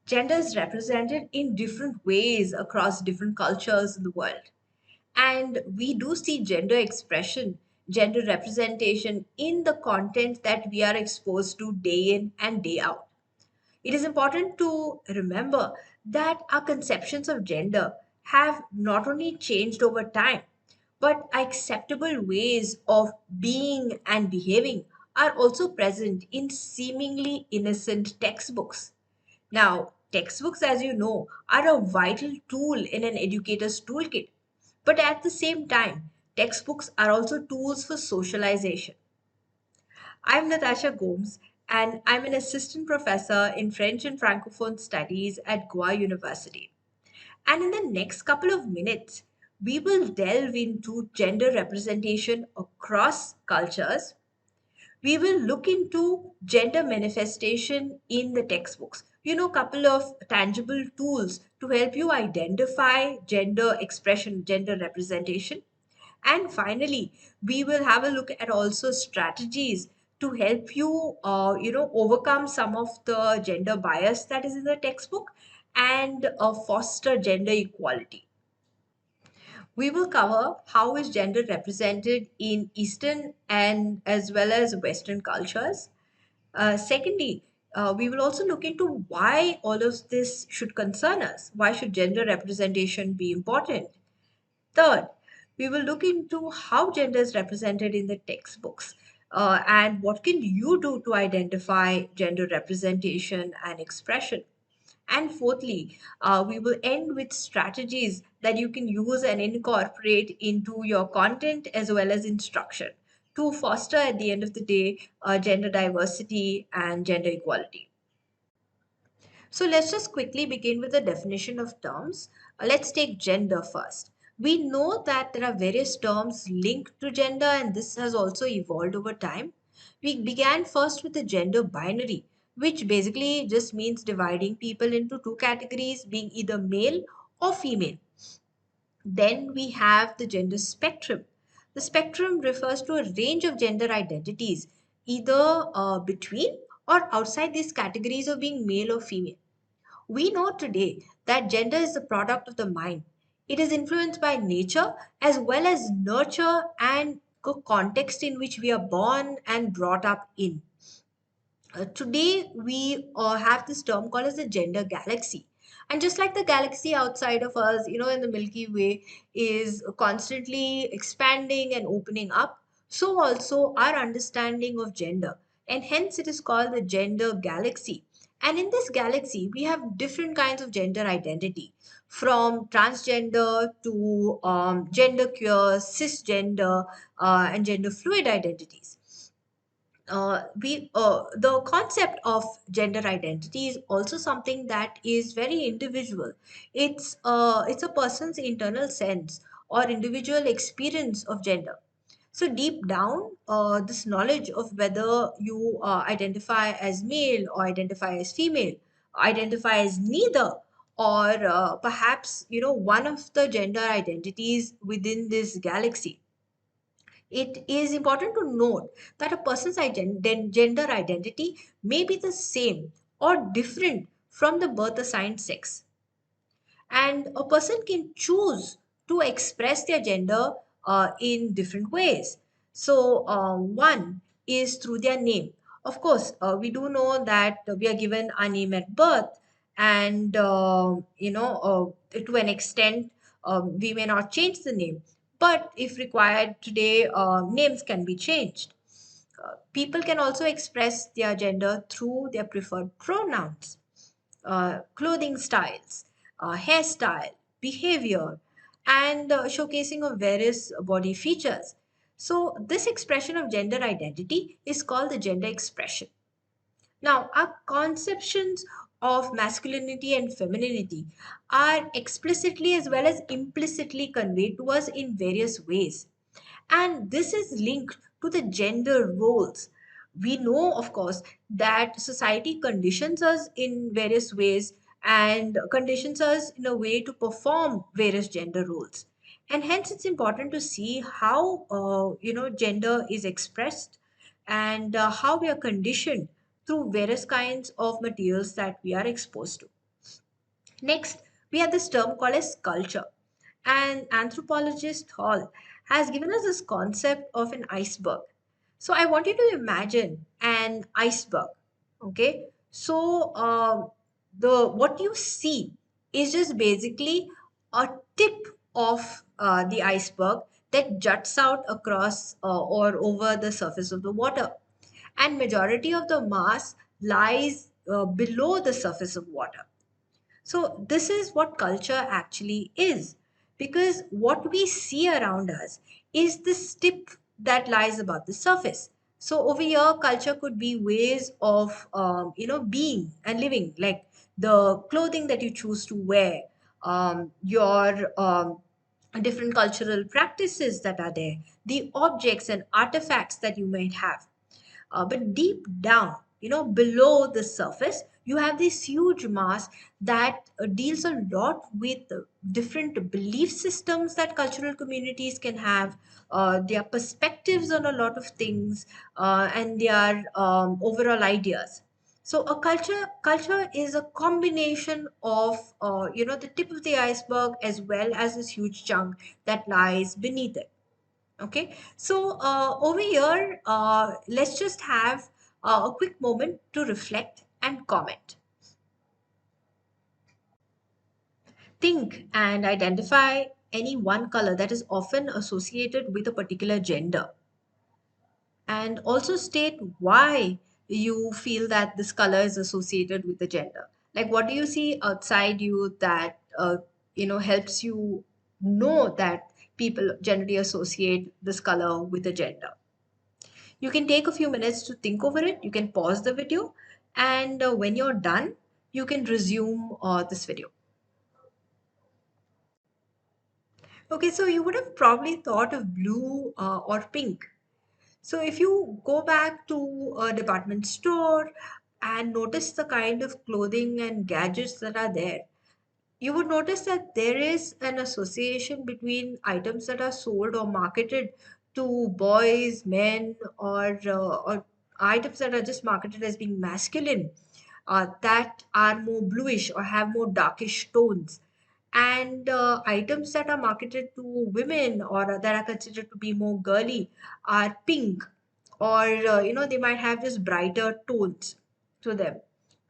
Gender is represented in different ways across different cultures in the world. And we do see gender expression, gender representation in the content that we are exposed to day in and day out. It is important to remember that our conceptions of gender have not only changed over time, but acceptable ways of being and behaving are also present in seemingly innocent textbooks. Now, textbooks, as you know, are a vital tool in an educator's toolkit. But at the same time, textbooks are also tools for socialization. I'm Natasha Gomes, and I'm an assistant professor in French and Francophone studies at Goa University. And in the next couple of minutes, we will delve into gender representation across cultures. We will look into gender manifestation in the textbooks. Couple of tangible tools to help you identify gender expression, gender representation. And finally, we will have a look at also strategies to help you, overcome some of the gender bias that is in the textbook and foster gender equality. We will cover how is gender represented in Eastern and as well as Western cultures. Secondly, we will also look into why all of this should concern us. Why should gender representation be important? Third, we will look into how gender is represented in the textbooks and what can you do to identify gender representation and expression. And fourthly, we will end with strategies that you can use and incorporate into your content as well as instruction to foster, at the end of the day, gender diversity and gender equality. So let's just quickly begin with the definition of terms. Let's take gender first. We know that there are various terms linked to gender, and this has also evolved over time. We began first with the gender binary, which basically just means dividing people into two categories, being either male or female. Then we have the gender spectrum. The spectrum refers to a range of gender identities, either between or outside these categories of being male or female. We know today that gender is the product of the mind. It is influenced by nature as well as nurture and context in which we are born and brought up in. Today, we have this term called as the gender galaxy. And just like the galaxy outside of us, in the Milky Way, is constantly expanding and opening up, so also our understanding of gender. And hence, it is called the gender galaxy. And in this galaxy, we have different kinds of gender identity, from transgender to gender queer, cisgender, and gender fluid identities. We The concept of gender identity is also something that is very individual. It's a person's internal sense or individual experience of gender. So deep down, this knowledge of whether you identify as male or identify as female, identify as neither, or perhaps one of the gender identities within this galaxy, it is important to note that a person's gender identity may be the same or different from the birth assigned sex. And a person can choose to express their gender in different ways. So, one is through their name. Of course, we do know that we are given our name at birth, and to an extent, we may not change the name. But if required today, names can be changed. People can also express their gender through their preferred pronouns, clothing styles, hairstyle, behavior, and showcasing of various body features. So, this expression of gender identity is called the gender expression. Now, our conceptions of masculinity and femininity are explicitly as well as implicitly conveyed to us in various ways. And this is linked to the gender roles. We know, of course, that society conditions us in various ways and conditions us in a way to perform various gender roles. And hence, it's important to see how gender is expressed and how we are conditioned through various kinds of materials that we are exposed to. Next, we have this term called as culture. And anthropologist Hall has given us this concept of an iceberg. So I want you to imagine an iceberg. Okay, so the what you see is just basically a tip of the iceberg that juts out across or over the surface of the water, and majority of the mass lies below the surface of water. So, this is what culture actually is, because what we see around us is the tip that lies above the surface. So, over here, culture could be ways of, being and living, like the clothing that you choose to wear, your different cultural practices that are there, the objects and artifacts that you might have. But deep down, below the surface, you have this huge mass that deals a lot with different belief systems that cultural communities can have, their perspectives on a lot of things, and their overall ideas. So a culture is a combination of the tip of the iceberg as well as this huge chunk that lies beneath it. Okay, so over here, let's just have a quick moment to reflect and comment. Think and identify any one color that is often associated with a particular gender, and also state why you feel that this color is associated with the gender. Like, what do you see outside you that helps you know that people generally associate this color with the gender? You can take a few minutes to think over it. You can pause the video, and when you're done, you can resume this video. Okay, so you would have probably thought of blue or pink. So if you go back to a department store and notice the kind of clothing and gadgets that are there, you would notice that there is an association between items that are sold or marketed to boys, men, or items that are just marketed as being masculine, that are more bluish or have more darkish tones. And items that are marketed to women or that are considered to be more girly are pink, or they might have just brighter tones to them.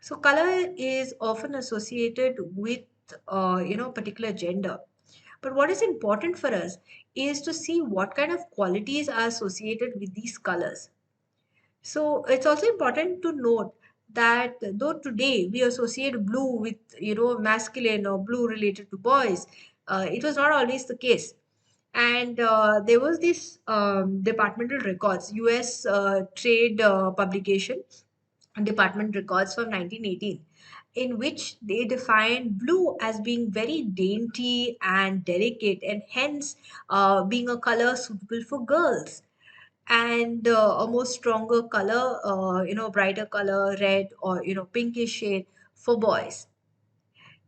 So color is often associated with particular gender. But what is important for us is to see what kind of qualities are associated with these colors. So it's also important to note that though today we associate blue with masculine or blue related to boys, it was not always the case. And there was this departmental records, U.S. Trade publication, Department Records from 1918, in which they defined blue as being very dainty and delicate, and hence being a color suitable for girls, and a more stronger color, brighter color, red or pinkish shade for boys.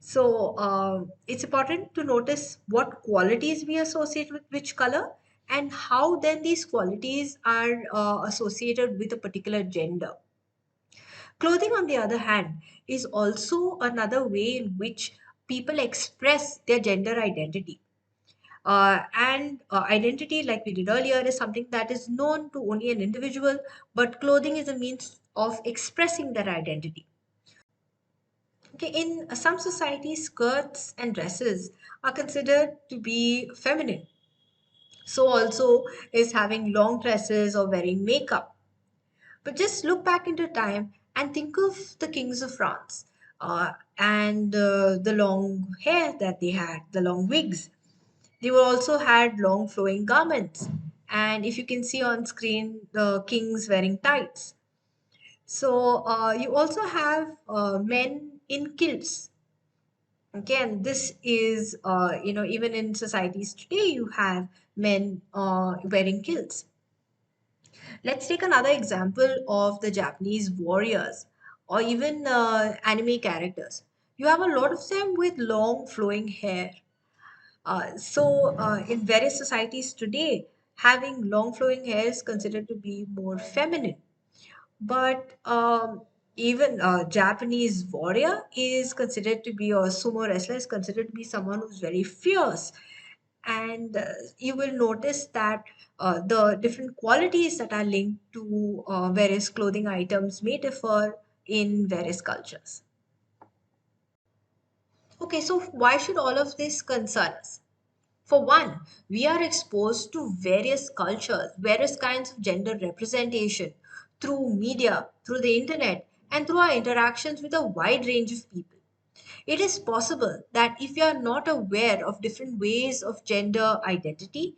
So it's important to notice what qualities we associate with which color, and how then these qualities are associated with a particular gender. Clothing, on the other hand, is also another way in which people express their gender identity. And identity, like we did earlier, is something that is known to only an individual, but clothing is a means of expressing their identity. Okay, in some societies, skirts and dresses are considered to be feminine. So also is having long dresses or wearing makeup. But just look back into time and think of the kings of France, and the long hair that they had, the long wigs. They were also had long flowing garments. And if you can see on screen, the kings wearing tights. So you also have men in kilts. Okay, and this is, even in societies today, you have men wearing kilts. Let's take another example of the Japanese warriors, or even anime characters. You have a lot of them with long flowing hair. So, in various societies today, having long flowing hair is considered to be more feminine. But Even a Japanese warrior is considered to be, or sumo wrestler is considered to be someone who's very fierce. And you will notice that the different qualities that are linked to various clothing items may differ in various cultures. Okay, so why should all of this concern us? For one, we are exposed to various cultures, various kinds of gender representation through media, through the internet, and through our interactions with a wide range of people. It is possible that if you are not aware of different ways of gender identity,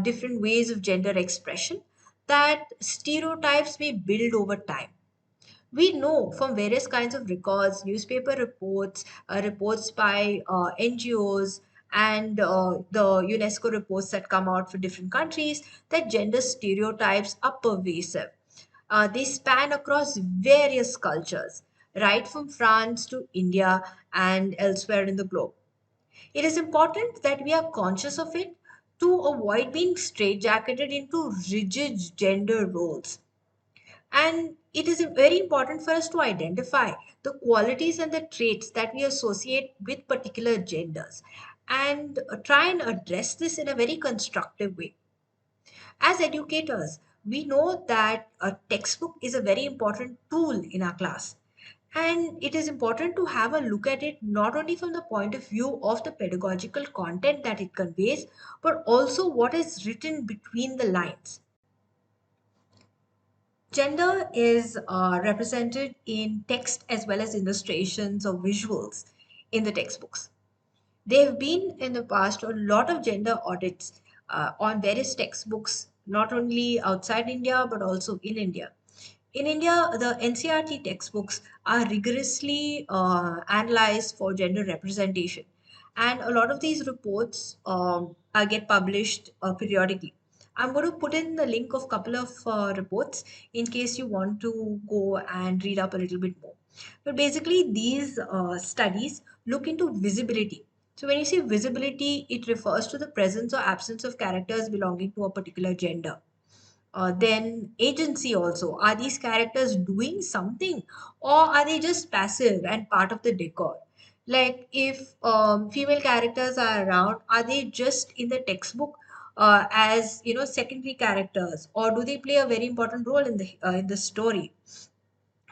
different ways of gender expression, that stereotypes may build over time. We know from various kinds of records, newspaper reports, reports by NGOs, and the UNESCO reports that come out for different countries, that gender stereotypes are pervasive. They span across various cultures, right from France to India and elsewhere in the globe. It is important that we are conscious of it to avoid being straitjacketed into rigid gender roles. And it is very important for us to identify the qualities and the traits that we associate with particular genders and try and address this in a very constructive way. As educators, we know that a textbook is a very important tool in our class. And it is important to have a look at it not only from the point of view of the pedagogical content that it conveys, but also what is written between the lines. Gender is represented in text as well as illustrations or visuals in the textbooks. There have been in the past a lot of gender audits on various textbooks, not only outside India but also in India. In India, the NCRT textbooks are rigorously analyzed for gender representation, and a lot of these reports get published periodically. I'm going to put in the link of couple of reports in case you want to go and read up a little bit more. But basically, these studies look into visibility. So when you say visibility, it refers to the presence or absence of characters belonging to a particular gender. Then agency also. Are these characters doing something, or are they just passive and part of the decor? Like if female characters are around, are they just in the textbook as secondary characters, or do they play a very important role in the story?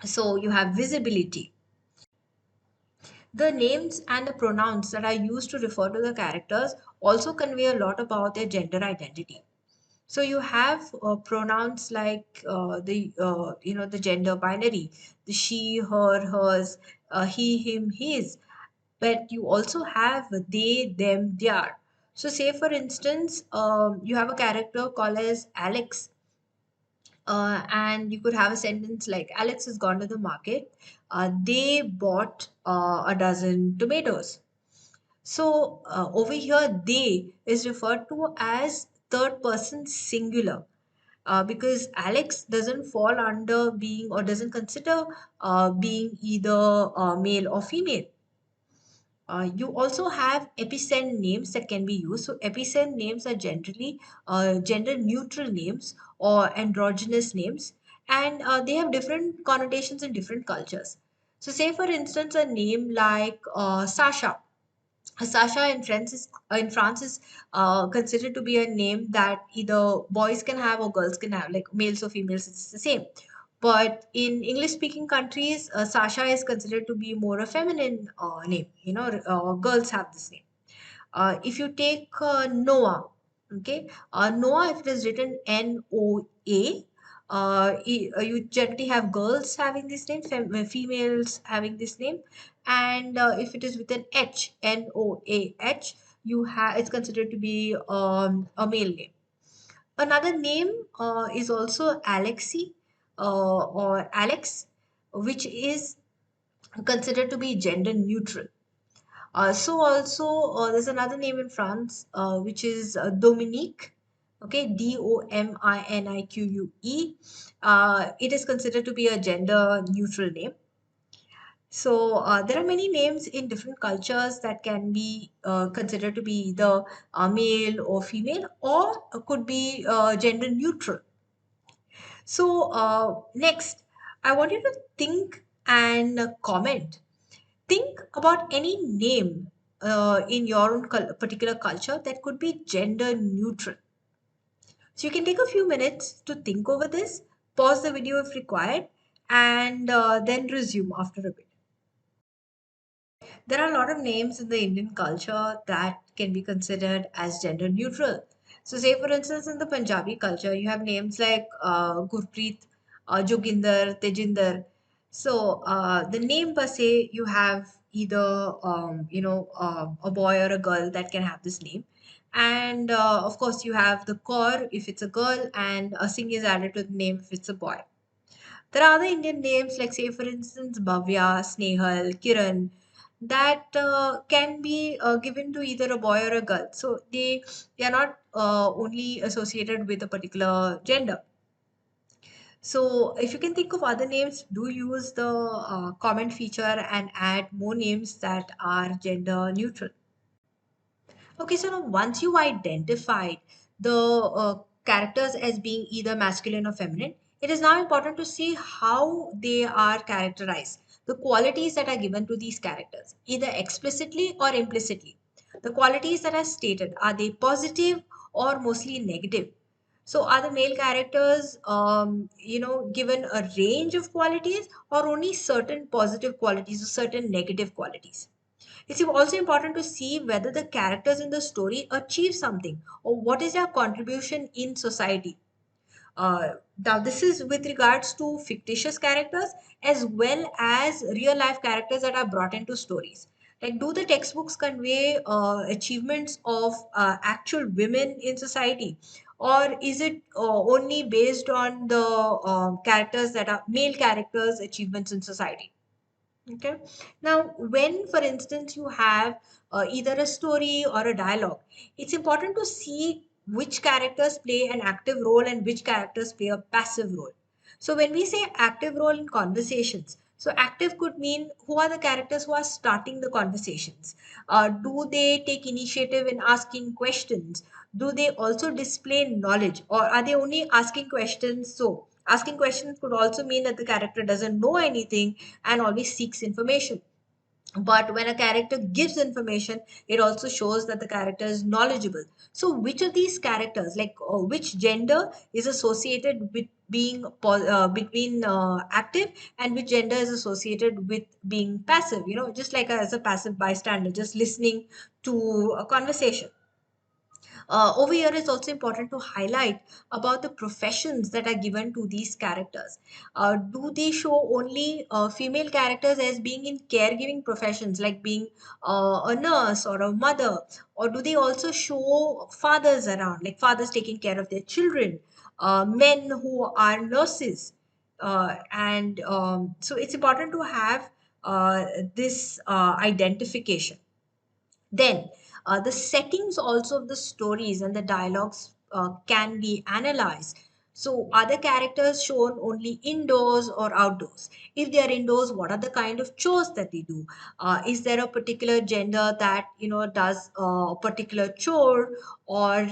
So you have visibility. The names and the pronouns that are used to refer to the characters also convey a lot about their gender identity. So you have pronouns like the gender binary, the she, her, hers, he, him, his. But you also have they, them, their. So say for instance, you have a character called as Alex, and you could have a sentence like Alex has gone to the market. They bought a dozen tomatoes. So over here, they is referred to as third person singular because Alex doesn't fall under being or doesn't consider being either male or female. You also have epicene names that can be used. So epicene names are generally gender neutral names or androgynous names, and they have different connotations in different cultures. So say for instance a name like Sasha. Sasha in France is considered to be a name that either boys can have or girls can have, like males or females, it's the same. But in English speaking countries, Sasha is considered to be more a feminine name. Girls have this name. If you take Noah, okay, Noah, if it is written Noa, you generally have girls having this name, females having this name, and if it is with an Noah, you have it's considered to be a male name. Another name is also Alexi or Alex, which is considered to be gender neutral. So also there's another name in France which is Dominique. Okay, Dominique. It is considered to be a gender neutral name. So there are many names in different cultures that can be considered to be either male or female, or could be gender neutral. So next, I want you to think and comment. Think about any name in your own particular culture that could be gender neutral. So you can take a few minutes to think over this, pause the video if required, and then resume after a bit. There are a lot of names in the Indian culture that can be considered as gender neutral. So, say for instance, in the Punjabi culture, you have names like Gurpreet, Joginder, Tejinder. So, the name per se, you have either a boy or a girl that can have this name, and of course, you have the Kaur if it's a girl, and a Singh is added to the name if it's a boy. There are other Indian names, like, say, for instance, Bhavya, Snehal, Kiran, that can be given to either a boy or a girl. So they are not only associated with a particular gender. So if you can think of other names, do use the comment feature and add more names that are gender neutral. Okay, so now once you identified the characters as being either masculine or feminine, it is now important to see how they are characterized, the qualities that are given to these characters, either explicitly or implicitly. The qualities that are stated, are they positive or mostly negative? So are the male characters, given a range of qualities or only certain positive qualities or certain negative qualities? It's also important to see whether the characters in the story achieve something or what is their contribution in society. Now, this is with regards to fictitious characters as well as real life characters that are brought into stories. Like, do the textbooks convey achievements of actual women in society? Or is it only based on the characters that are male characters' achievements in society? Okay. Now, when, for instance, you have either a story or a dialogue, it's important to see which characters play an active role and which characters play a passive role. So, when we say active role in conversations, so active could mean who are the characters who are starting the conversations? Do they take initiative in asking questions? Do they also display knowledge, or are they only asking questions? So, asking questions could also mean that the character doesn't know anything and always seeks information. But when a character gives information, it also shows that the character is knowledgeable. So which of these characters, like which gender is associated with being between active, and which gender is associated with being passive, just like as a passive bystander, just listening to a conversation. Over here, it's also important to highlight about the professions that are given to these characters. Do they show only female characters as being in caregiving professions, like being a nurse or a mother, or do they also show fathers around, like fathers taking care of their children, men who are nurses? And So it's important to have this identification. Then, the settings also of the stories and the dialogues can be analyzed. So, are the characters shown only indoors or outdoors? If they are indoors, what are the kind of chores that they do? Is there a particular gender that does a particular chore, or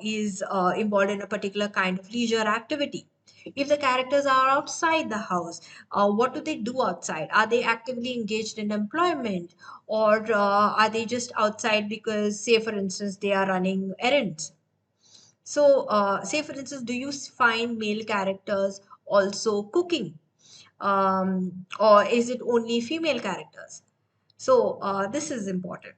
is involved in a particular kind of leisure activity? If the characters are outside the house, what do they do outside? Are they actively engaged in employment, or are they just outside because, say, for instance, they are running errands? So, say, for instance, do you find male characters also cooking? Or is it only female characters? So, this is important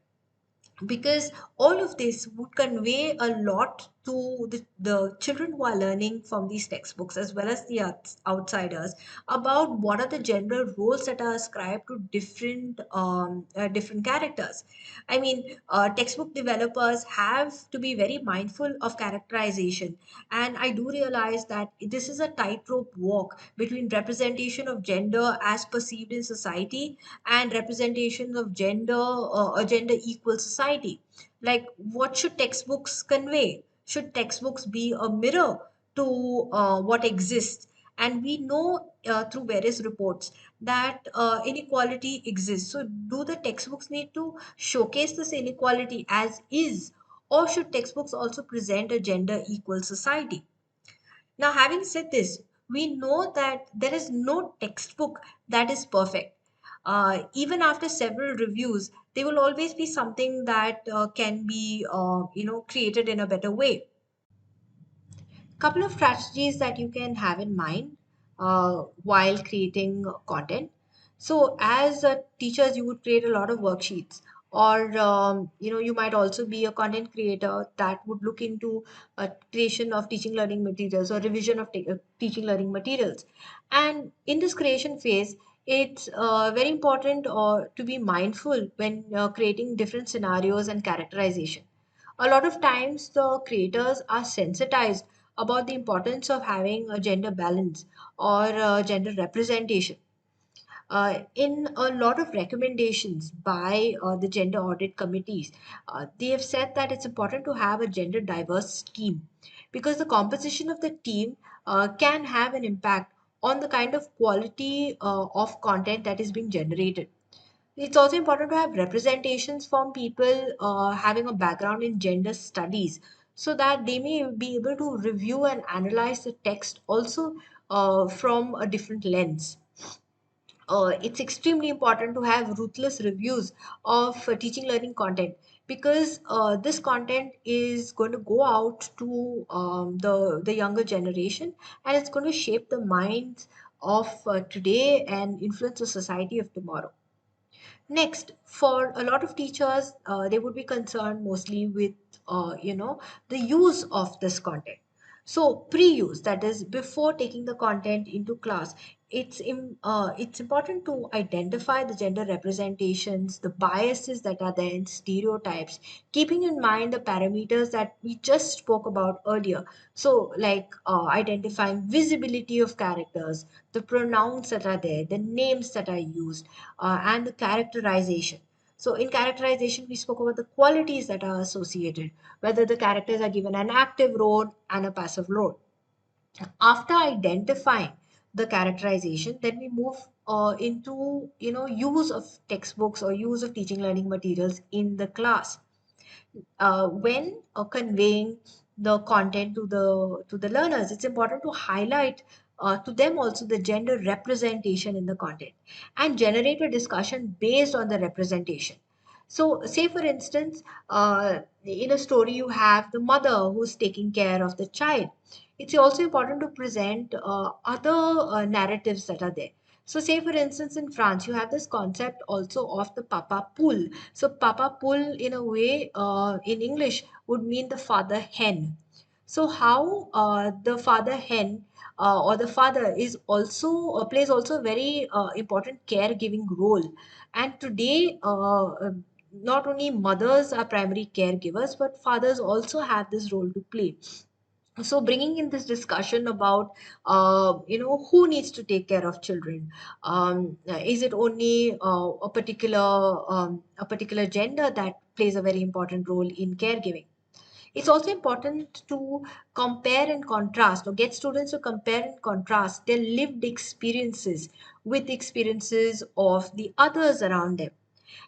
because all of this would convey a lot to the children who are learning from these textbooks, as well as the outsiders, about what are the gender roles that are ascribed to different characters. I mean, textbook developers have to be very mindful of characterization, and I do realize that this is a tightrope walk between representation of gender as perceived in society and representation of a gender equal society. Like, what should textbooks convey? Should textbooks be a mirror to what exists? And we know through various reports that inequality exists. So do the textbooks need to showcase this inequality as is, or should textbooks also present a gender equal society? Now, having said this, We know that there is no textbook that is perfect. Even after several reviews, there will always be something that can be, created in a better way. Couple of strategies that you can have in mind while creating content. So as teachers, you would create a lot of worksheets, or you might also be a content creator that would look into creation of teaching learning materials or revision of teaching learning materials. And in this creation phase, it's very important to be mindful when creating different scenarios and characterization. A lot of times the creators are sensitized about the importance of having a gender balance or gender representation. In a lot of recommendations by the gender audit committees, they have said that it's important to have a gender diverse team, because the composition of the team can have an impact on the kind of quality of content that is being generated. It's also important to have representations from people having a background in gender studies, so that they may be able to review and analyze the text also from a different lens. It's extremely important to have ruthless reviews of teaching learning content, because this content is going to go out to the younger generation, and it's going to shape the minds of today and influence the society of tomorrow. Next, for a lot of teachers, they would be concerned mostly with, the use of this content. So pre-use, that is before taking the content into class, it's important to identify the gender representations, the biases that are there, and stereotypes, keeping in mind the parameters that we just spoke about earlier. So, like identifying visibility of characters, the pronouns that are there, the names that are used, and the characterization. So, in characterization, we spoke about the qualities that are associated, whether the characters are given an active role and a passive role. After identifying the characterization, then we move into use of textbooks or use of teaching learning materials in the class. When conveying the content to the learners, it's important to highlight to them also the gender representation in the content, and generate a discussion based on the representation. So, say for instance, in a story you have the mother who's taking care of the child. It's also important to present other narratives that are there. So, say for instance, in France, you have this concept also of the papa poule. So Papa Pool, in a way, in English, would mean the father hen. So how the father hen or the father is also plays also a very important caregiving role. And today, not only mothers are primary caregivers, but fathers also have this role to play. So bringing in this discussion about who needs to take care of children. Is it only a particular gender that plays a very important role in caregiving? It's also important to compare and contrast, or get students to compare and contrast their lived experiences with the experiences of the others around them.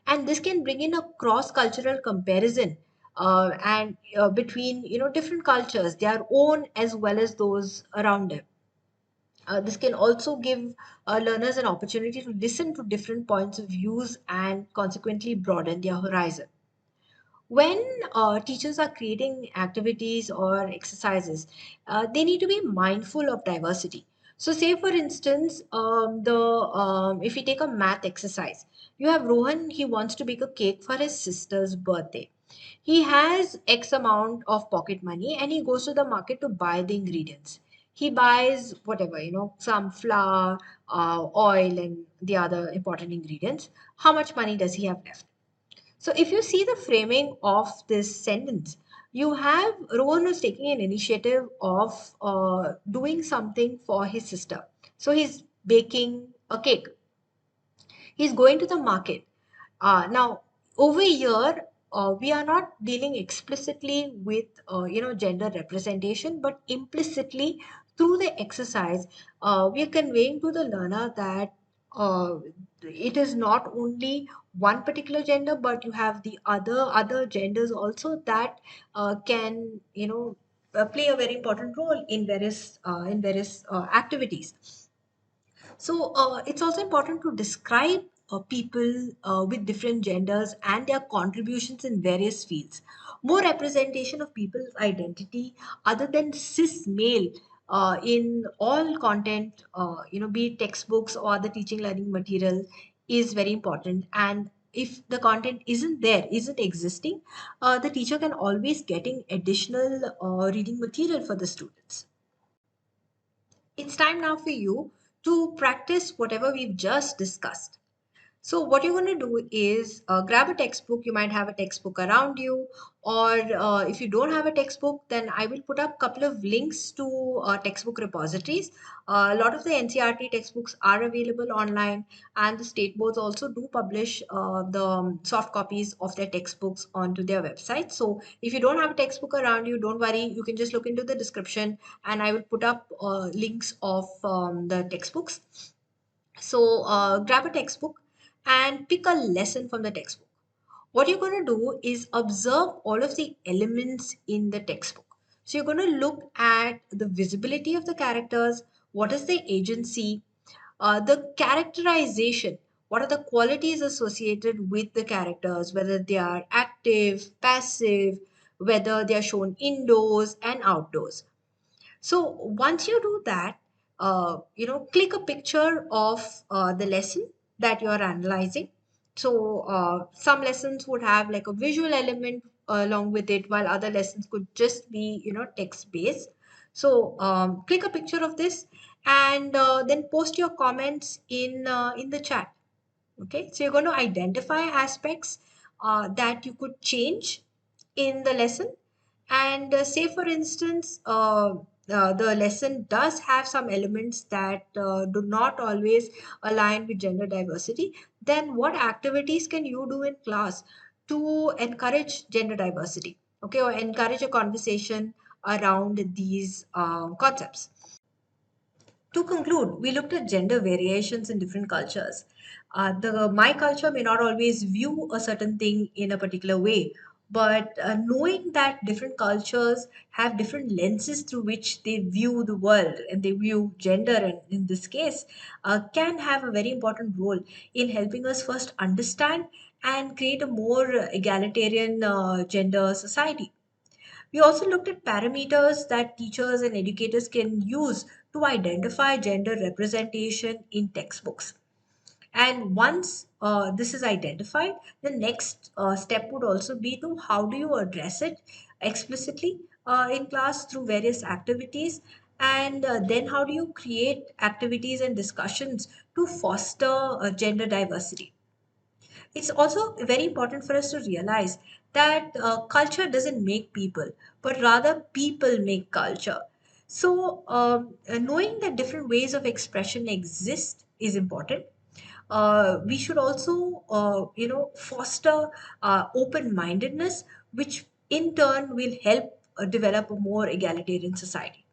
And this can bring in a cross cultural comparison, and between different cultures, their own as well as those around them. This can also give learners an opportunity to listen to different points of views and consequently broaden their horizon. When teachers are creating activities or exercises, they need to be mindful of diversity. So, say for instance, the if we take a math exercise, you have Rohan. He wants to bake a cake for his sister's birthday. He has X amount of pocket money, and he goes to the market to buy the ingredients. He buys whatever, some flour, oil, and the other important ingredients. How much money does he have left? So if you see the framing of this sentence, you have Rohan was taking an initiative of doing something for his sister. So he's baking a cake. He's going to the market. Now, over here, we are not dealing explicitly with gender representation, but implicitly through the exercise, we are conveying to the learner that uh, it is not only one particular gender, but you have the other genders also that can play a very important role in various activities. So it's also important to describe people with different genders and their contributions in various fields. More representation of people's identity other than cis male in all content, be it textbooks or the teaching learning material, is very important. And if the content isn't there, isn't existing, the teacher can always getting additional reading material for the students. It's time now for you to practice whatever we've just discussed. So, what you're going to do is grab a textbook. You might have a textbook around you, or if you don't have a textbook, then I will put up a couple of links to textbook repositories. A lot of the NCRT textbooks are available online, and the state boards also do publish the soft copies of their textbooks onto their website. So, if you don't have a textbook around you, don't worry. You can just look into the description, and I will put up links of the textbooks. So grab a textbook and pick a lesson from the textbook. What you're going to do is observe all of the elements in the textbook. So you're going to look at the visibility of the characters, what is the agency, the characterization, what are the qualities associated with the characters, whether they are active, passive, whether they are shown indoors and outdoors. So once you do that, click a picture of the lesson that you are analyzing. So some lessons would have like a visual element along with it, while other lessons could just be, text based. So click a picture of this and then post your comments in the chat. Okay, so you're going to identify aspects that you could change in the lesson. And say, for instance, the lesson does have some elements that do not always align with gender diversity, then what activities can you do in class to encourage gender diversity? Okay, or encourage a conversation around these concepts. To conclude, we looked at gender variations in different cultures. The my culture may not always view a certain thing in a particular way, but knowing that different cultures have different lenses through which they view the world and they view gender, and in this case, can have a very important role in helping us first understand and create a more egalitarian gender society. We also looked at parameters that teachers and educators can use to identify gender representation in textbooks. And once this is identified, the next step would also be to how do you address it explicitly in class through various activities, and then how do you create activities and discussions to foster gender diversity. It's also very important for us to realize that culture doesn't make people, but rather people make culture. So, knowing that different ways of expression exist is important. We should also, foster open-mindedness, which in turn will help develop a more egalitarian society.